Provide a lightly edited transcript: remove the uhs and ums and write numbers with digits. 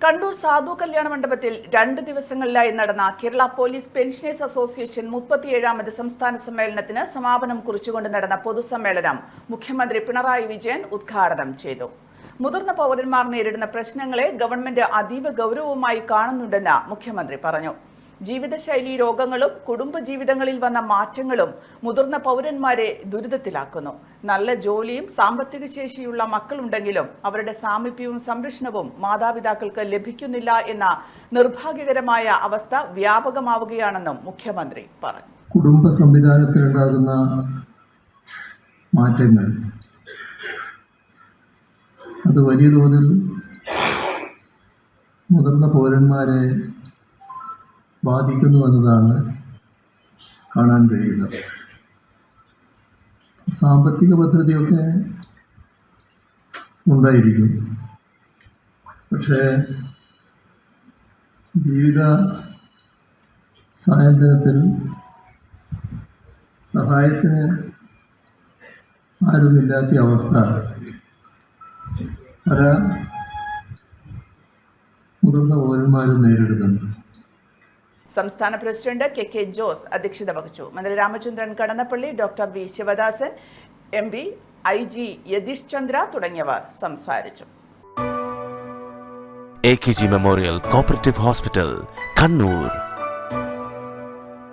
കണ്ണൂർ സാധു കല്യാണ മണ്ഡപത്തിൽ 2 ദിവസങ്ങളിലായി നടന്ന കേരള പോലീസ് പെൻഷനേഴ്സ് അസോസിയേഷൻ 37ാമത് സംസ്ഥാന സമ്മേളനത്തിന് സമാപനം കുറിച്ചുകൊണ്ട് നടന്ന പൊതുസമ്മേളനം മുഖ്യമന്ത്രി പിണറായി വിജയൻ ഉദ്ഘാടനം ചെയ്തു. മുതിർന്ന പൗരന്മാർ നേരിടുന്ന പ്രശ്നങ്ങളെ ഗവൺമെന്റ് അതീവ ഗൗരവമായി കാണുന്നുണ്ടെന്ന് മുഖ്യമന്ത്രി പറഞ്ഞു. ജീവിതശൈലി രോഗങ്ങളും കുടുംബജീവിതങ്ങളിൽ വന്ന മാറ്റങ്ങളും മുതിർന്ന പൗരന്മാരെ ദുരിതത്തിലാക്കുന്നു. നല്ല ജോലിയും സാമ്പത്തിക ശേഷിയുള്ള മക്കളുണ്ടെങ്കിലും അവരുടെ സാമീപ്യവും സംരക്ഷണവും മാതാപിതാക്കൾക്ക് ലഭിക്കുന്നില്ല എന്ന നിർഭാഗ്യകരമായ അവസ്ഥ വ്യാപകമാവുകയാണെന്നും മുഖ്യമന്ത്രി പറഞ്ഞു. കുടുംബ സംവിധാനത്തിലുണ്ടാകുന്ന മാറ്റങ്ങൾ അത് വലിയ തോതിൽ മുതിർന്ന പൗരന്മാരെ ബാധിക്കുന്നു എന്നതാണ് കാണാൻ കഴിയുന്നത്. സാമ്പത്തിക ഭദ്രതയൊക്കെ ഉണ്ടായിരിക്കും, പക്ഷേ ജീവിത സായന്തനത്തിൽ സഹായത്തിന് ആരുമില്ലാത്ത അവസ്ഥ പല മുതിർന്ന പൗരന്മാരും നേരിടുന്നുണ്ട്. സംസ്ഥാന പ്രസിഡന്റ് കെ ജോസ് അധ്യക്ഷത വഹിച്ചു. മന്ത്രി Ramachandran Kadannappally, doctor V Sivadasan, MP IG Yathish Chandra തുടങ്ങിയവർ സംസാരിച്ചു. AKG memorial cooperative hospital, Kannur.